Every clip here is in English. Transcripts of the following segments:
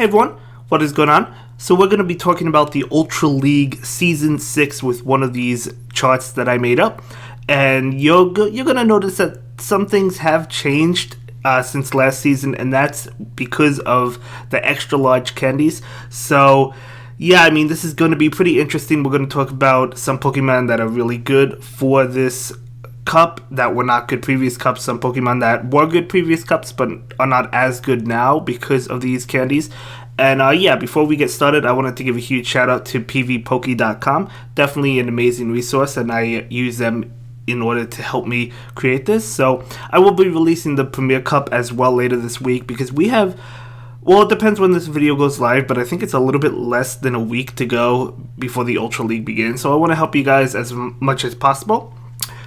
everyone, what is going on? So we're going to be talking about the Ultra League Season 6 with one of these charts that I made up. And you're going to notice that some things have changed since last season, and that's because of the extra large candies. So yeah, I mean, this is going to be pretty interesting. We're going to talk about some Pokemon that are really good for this cup that were not good previous cups, some Pokemon that were good previous cups but are not as good now because of these candies. And yeah, before we get started, I wanted to give a huge shout out to pvpoke.com. Definitely an amazing resource, and I use them in order to help me create this. So I will be releasing the Premier Cup as well later this week, because we have, well, it depends when this video goes live, but I think it's a little bit less than a week to go before the Ultra League begins. So I want to help you guys as much as possible.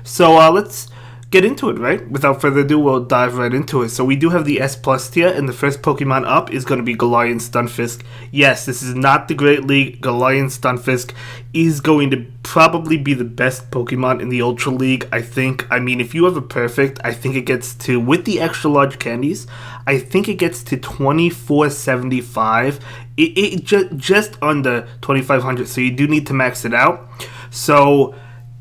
So let's get into it, right? Without further ado, we'll dive right into it. So we do have the S Plus tier, and the first Pokemon up is going to be Galarian Stunfisk. Yes, this is not the Great League. Galarian Stunfisk is going to probably be the best Pokemon in the Ultra League, I think. I mean, if you have a perfect, I think it gets to, with the extra large candies, I think it gets to 2475. It just under 2500, so you do need to max it out. So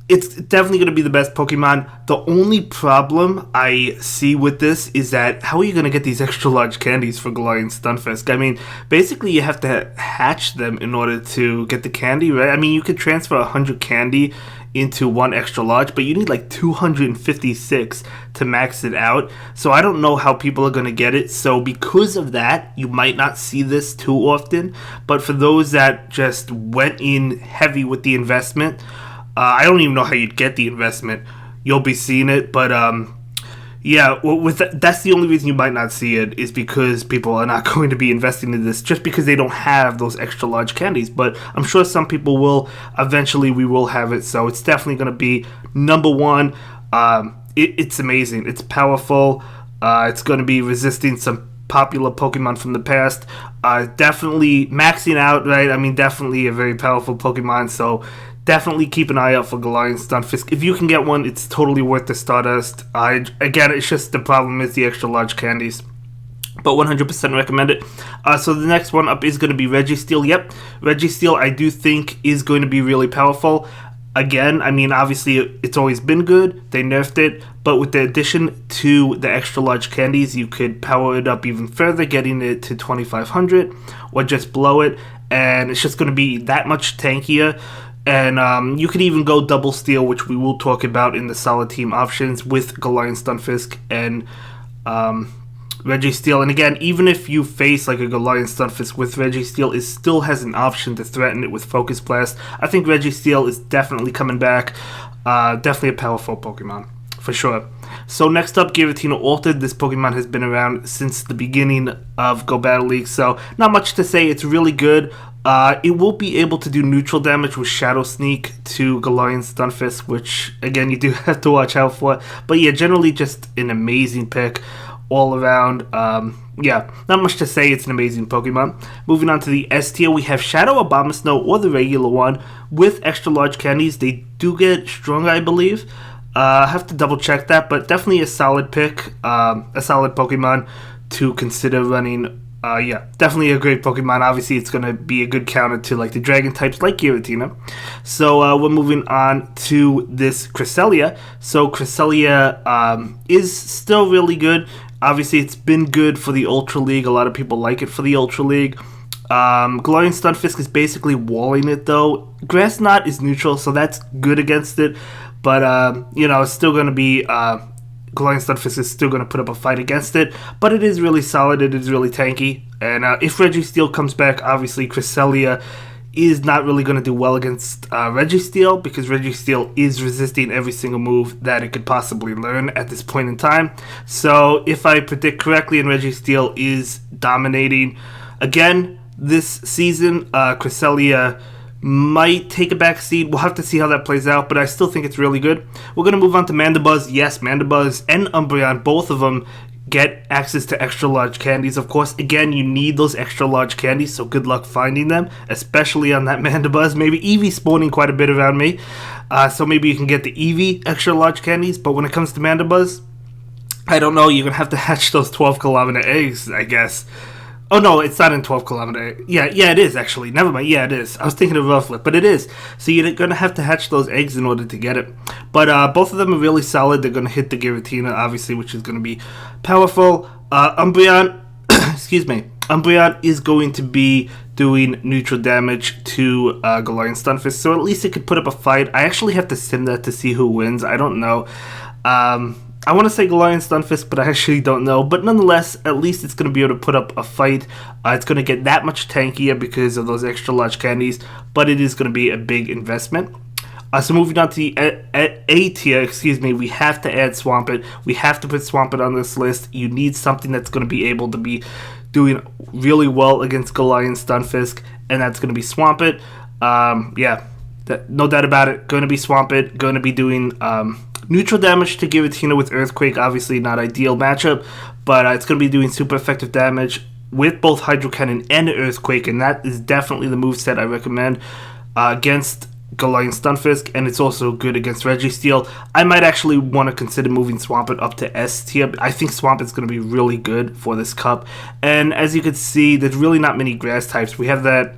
it's definitely going to be the best Pokemon. The only problem I see with this is that how are you going to get these extra large candies for Galarian Stunfisk? I mean, basically you have to hatch them in order to get the candy, right? I mean, you could transfer 100 candy into one extra large, but you need like 256 to max it out. So I don't know how people are going to get it. So because of that, you might not see this too often. But for those that just went in heavy with the investment, I don't even know how you'd get the investment. You'll be seeing it, but yeah, that's the only reason you might not see it, is because people are not going to be investing in this just because they don't have those extra large candies. But I'm sure some people will. Eventually, we will have it, so it's definitely going to be number one. It's amazing. It's powerful. It's going to be resisting some popular Pokemon from the past. Definitely maxing out, right? I mean, definitely a very powerful Pokemon, so definitely keep an eye out for Galarian Stunfisk. If you can get one, it's totally worth the Stardust. Again, it's just the problem is the extra large candies, but 100% recommend it. So the next one up is going to be Reggie Steel. Yep, Reggie Steel I do think is going to be really powerful. Again, I mean, obviously it's always been good. They nerfed it, but with the addition to the extra large candies, you could power it up even further, getting it to 2500 or just below it, and it's just going to be that much tankier. And you could even go double steel, which we will talk about in the solid team options with Galarian Stunfisk and Reggie Steel. And again, even if you face like a Galarian Stunfisk with Reggie Steel, it still has an option to threaten it with Focus Blast. I think Reggie Steel is definitely coming back. Definitely a powerful Pokemon, for sure. So next up, Giratina Altered. This Pokemon has been around since the beginning of Go Battle League, so not much to say. It's really good. It will be able to do neutral damage with Shadow Sneak to Galarian Stunfisk, which, again, you do have to watch out for. But yeah, generally just an amazing pick all around. Yeah, not much to say. It's an amazing Pokemon. Moving on to the S tier, we have Shadow Abomasnow, or the regular one, with extra large candies. They do get stronger, I believe. I have to double check that, but definitely a solid pick, a solid Pokemon to consider running. Yeah, definitely a great Pokemon. Obviously, it's going to be a good counter to like the Dragon types like Giratina. So we're moving on to this Cresselia. So Cresselia is still really good. Obviously, it's been good for the Ultra League. A lot of people like it for the Ultra League. Galarian Stunfisk is basically walling it, though. Grass Knot is neutral, so that's good against it. But, you know, it's still going to be Galarian Stunfisk is still going to put up a fight against it, but it is really solid. It is really tanky, and if Reggie Steel comes back, obviously Cresselia is not really going to do well against Reggie Steel, because Reggie Steel is resisting every single move that it could possibly learn at this point in time. So if I predict correctly, and Reggie Steel is dominating again this season, Cresselia might take a back seat. We'll have to see how that plays out, but I still think it's really good. We're going to move on to Mandibuzz. Yes, Mandibuzz and Umbreon, both of them get access to extra large candies. Of course, again, you need those extra large candies, so good luck finding them, especially on that Mandibuzz. Maybe Eevee spawning quite a bit around me, so maybe you can get the Eevee extra large candies, but when it comes to Mandibuzz, I don't know, you're going to have to hatch those 12 kilometer eggs, I guess. Oh no, it's not in 12 kilometer. Yeah, it is actually. Never mind. Yeah, it is. I was thinking of Rufflet, but it is. So you're gonna have to hatch those eggs in order to get it. But both of them are really solid. They're gonna hit the Giratina, obviously, which is gonna be powerful. Umbreon, excuse me. Umbreon is going to be doing neutral damage to Galarian Stunfisk, so at least it could put up a fight. I actually have to sim that to see who wins. I don't know. I want to say Galarian Stunfisk, but I actually don't know. But nonetheless, at least it's going to be able to put up a fight. It's going to get that much tankier because of those extra large candies, but it is going to be a big investment. So moving on to the A tier, we have to add Swampert. We have to put Swampert on this list. You need something that's going to be able to be doing really well against Galarian Stunfisk, and that's going to be Swampert. No doubt about it. Going to be Swampert. Going to be doing neutral damage to Giratina with Earthquake. Obviously not ideal matchup, but it's going to be doing super effective damage with both Hydro Cannon and Earthquake, and that is definitely the moveset I recommend against Galarian Stunfisk, and it's also good against Reggie Steel. I might actually want to consider moving Swampert up to S tier. I think Swampert's going to be really good for this cup, and as you can see, there's really not many grass types. We have that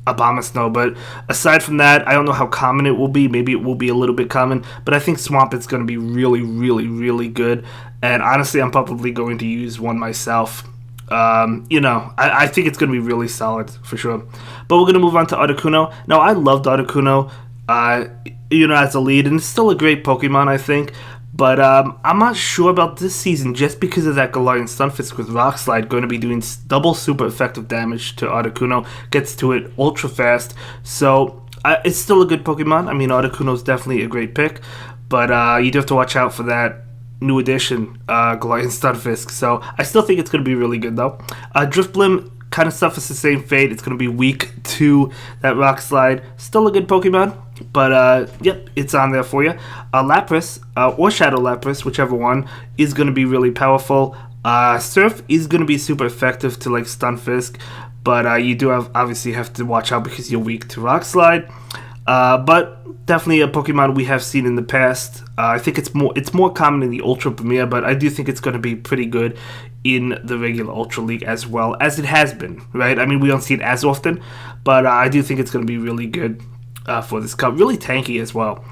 Abomasnow, but aside from that, I don't know how common it will be. Maybe it will be a little bit common, but I think Swampert's going to be really, really, really good, and honestly, I'm probably going to use one myself. I think it's going to be really solid for sure. But we're going to move on to Articuno. Now, I loved Articuno, as a lead, and it's still a great Pokemon, I think. But I'm not sure about this season just because of that Galarian Stunfisk with Rock Slide going to be doing double super effective damage to Articuno. Gets to it ultra fast. So it's still a good Pokemon. I mean, Articuno is definitely a great pick. But you do have to watch out for that new addition, Galarian Stunfisk. So I still think it's going to be really good, though. Drifblim kind of suffers the same fate. It's going to be weak to that Rock Slide. Still a good Pokemon, but yep, it's on there for you. Lapras, or Shadow Lapras, whichever one, is going to be really powerful. Surf is going to be super effective to like Stunfisk, but you do obviously have to watch out because you're weak to Rock Slide. But definitely a Pokemon we have seen in the past. I think it's more common in the Ultra Premier, but I do think it's going to be pretty good in the regular Ultra League as well as it has been, right? I mean, we don't see it as often, but I do think it's going to be really good for this cup. Really tanky as well.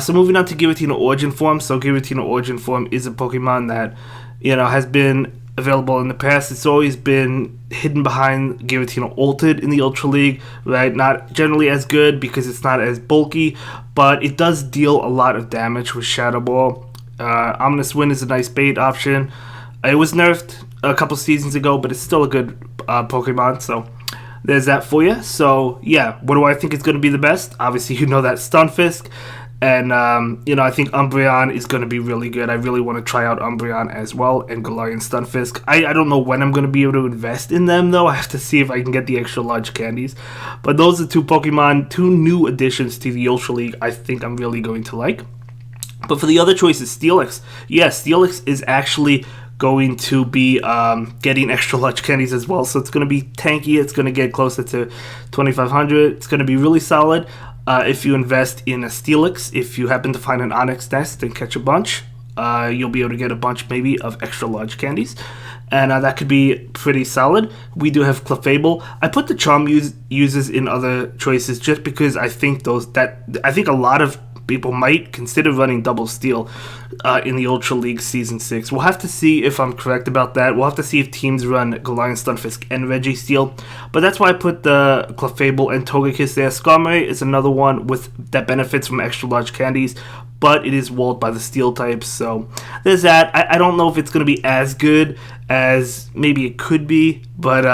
So moving on to Giratina Origin Form. So Giratina Origin Form is a Pokemon that, has been available in the past. It's always been hidden behind Giratina Altered in the Ultra League, right? Not generally as good because it's not as bulky, but it does deal a lot of damage with Shadow Ball. Ominous Wind is a nice bait option. It was nerfed a couple seasons ago, but it's still a good Pokemon, so there's that for you. So yeah, what do I think is going to be the best? Obviously, that Stunfisk. And, I think Umbreon is going to be really good. I really want to try out Umbreon as well, and Galarian Stunfisk. I don't know when I'm going to be able to invest in them, though. I have to see if I can get the extra large candies. But those are two Pokemon, two new additions to the Ultra League I think I'm really going to like. But for the other choices, Steelix. Yes, Steelix is actually going to be getting extra large candies as well. So it's going to be tanky. It's going to get closer to 2,500. It's going to be really solid. If you invest in a Steelix, if you happen to find an Onyx nest and catch a bunch, you'll be able to get a bunch maybe of extra large candies. And that could be pretty solid. We do have Clefable. I put the Charm uses in other choices just because I think I think a lot of people might consider running Double Steel in the Ultra League Season 6. We'll have to see if I'm correct about that. We'll have to see if teams run Galarian Stunfisk and Reggie Steel. But that's why I put the Clefable and Togekiss there. Skarmory is another one that benefits from extra large candies, but it is walled by the Steel types. So there's that. I don't know if it's going to be as good as maybe it could be, but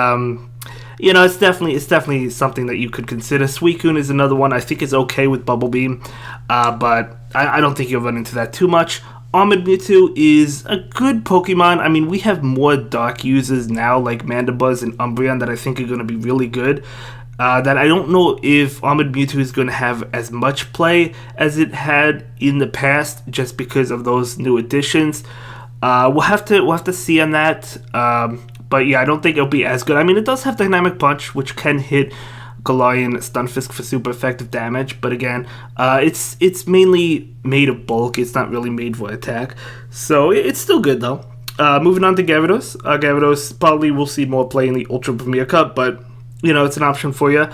it's definitely something that you could consider. Suicune is another one I think is okay with Bubble Beam, but I don't think you'll run into that too much. Armored Mewtwo is a good Pokemon. I mean, we have more Dark users now, like Mandibuzz and Umbreon, that I think are going to be really good. That I don't know if Armored Mewtwo is going to have as much play as it had in the past, just because of those new additions. We'll have to see on that. But yeah, I don't think it'll be as good. I mean, it does have Dynamic Punch, which can hit Galarian Stunfisk for super effective damage. But again, it's mainly made of bulk. It's not really made for attack. So it's still good, though. Moving on to Gyarados. Gyarados probably will see more play in the Ultra Premier Cup, but it's an option for you.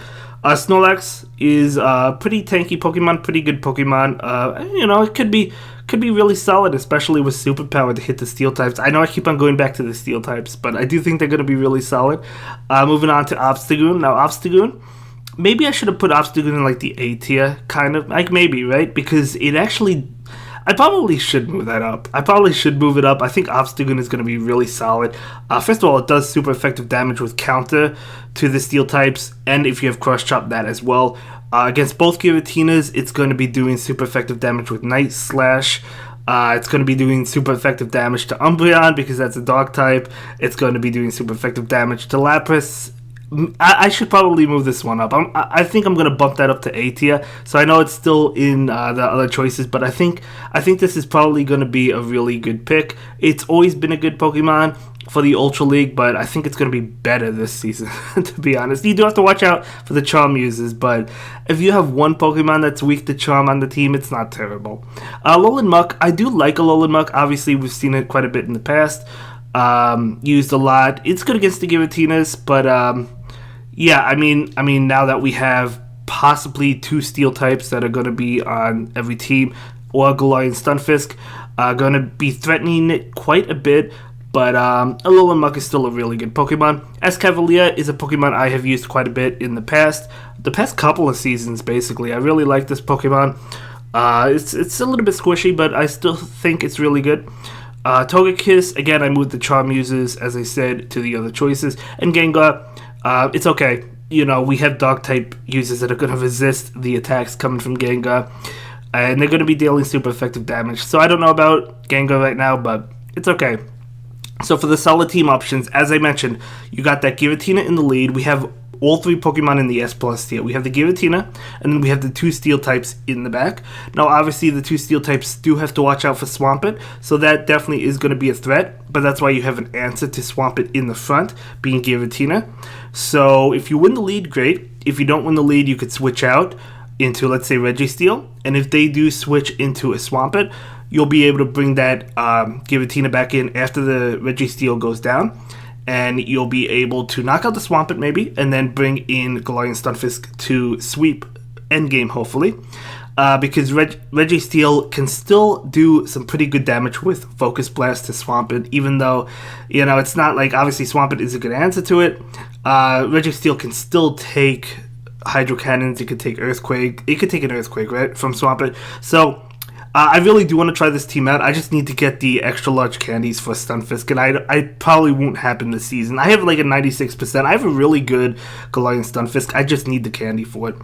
Snorlax is a pretty tanky Pokemon, pretty good Pokemon. It could be really solid, especially with Superpower to hit the Steel types. I know I keep on going back to the Steel types, but I do think they're going to be really solid. Moving on to Obstagoon. Now, Obstagoon, maybe I should have put Obstagoon in like the A tier, kind of. Like maybe, right? Because it actually... I probably should move that up. I think Obstagoon is going to be really solid. First of all, it does super effective damage with counter to the Steel types, and if you have Cross Chop, that as well. Against both Giratinas, it's going to be doing super effective damage with Night Slash. It's going to be doing super effective damage to Umbreon because that's a Dark type. It's going to be doing super effective damage to Lapras. I should probably move this one up. I think I'm going to bump that up to A tier. So I know it's still in the other choices, but I think this is probably going to be a really good pick. It's always been a good Pokemon for the Ultra League, but I think it's going to be better this season, to be honest. You do have to watch out for the Charm users, but if you have one Pokemon that's weak to Charm on the team, it's not terrible. Alolan Muck, I do like Alolan Muck. Obviously, we've seen it quite a bit in the past. Used a lot. It's good against the Giratinas, but... yeah, I mean, now that we have possibly 2 Steel types that are going to be on every team, or Galarian Stunfisk, going to be threatening it quite a bit, but Alolan Muck is still a really good Pokemon. Escavalier is a Pokemon I have used quite a bit in the past couple of seasons, basically. I really like this Pokemon. It's a little bit squishy, but I still think it's really good. Togekiss, again, I moved the Charm users, as I said, to the other choices, and Gengar, it's okay. We have Dark type users that are going to resist the attacks coming from Gengar, and they're going to be dealing super effective damage. So I don't know about Gengar right now, but it's okay. So for the solid team options, as I mentioned, you got that Giratina in the lead. We have all 3 Pokemon in the S plus tier. We have the Giratina, and then we have the 2 Steel types in the back. Now, obviously, the 2 Steel types do have to watch out for Swampert, so that definitely is going to be a threat, but that's why you have an answer to Swampert in the front, being Giratina. So if you win the lead, great. If you don't win the lead, you could switch out into, let's say, Reggie Steel, and if they do switch into a Swampert, you'll be able to bring that Giratina back in after the Reggie Steel goes down, and you'll be able to knock out the Swampert maybe, and then bring in Galarian Stunfisk to sweep endgame, hopefully. Because Reggie Steel can still do some pretty good damage with Focus Blast to Swampert, even though, it's not like, obviously Swampert is a good answer to it. Reggie Steel can still take Hydro Cannons, it could take Earthquake, it could take an Earthquake, right, from Swampert. So, I really do want to try this team out. I just need to get the extra large candies for Stunfisk, and I probably won't happen this season. I have like a 96%. I have a really good Galarian Stunfisk. I just need the candy for it.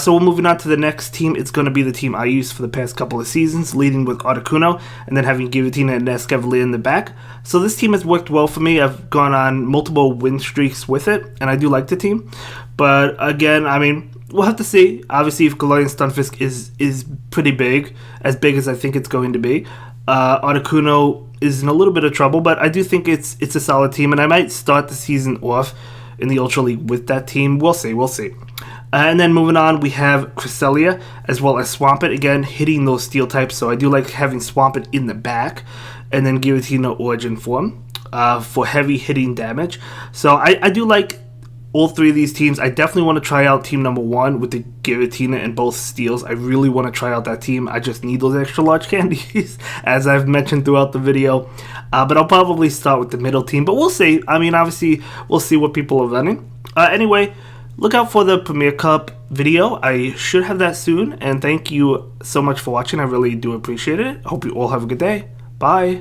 So we're moving on to the next team. It's going to be the team I used for the past couple of seasons, leading with Articuno, and then having Giratina and Escavalier in the back. So this team has worked well for me. I've gone on multiple win streaks with it, and I do like the team. But again, we'll have to see. Obviously, if Galarian Stunfisk is pretty big as I think it's going to be, Articuno is in a little bit of trouble, but I do think it's a solid team, and I might start the season off in the Ultra League with that team. We'll see. And then moving on, we have Cresselia as well as Swampert, again, hitting those Steel types, so I do like having Swampert in the back, and then Giratina Origin form for heavy hitting damage. So I do like all 3 of these teams. I definitely want to try out team number 1 with the Giratina and both Steels. I really want to try out that team. I just need those extra large candies, as I've mentioned throughout the video. But I'll probably start with the middle team, but we'll see. Obviously, we'll see what people are running. Anyway, look out for the Premier Cup video. I should have that soon, and thank you so much for watching. I really do appreciate it. Hope you all have a good day. Bye.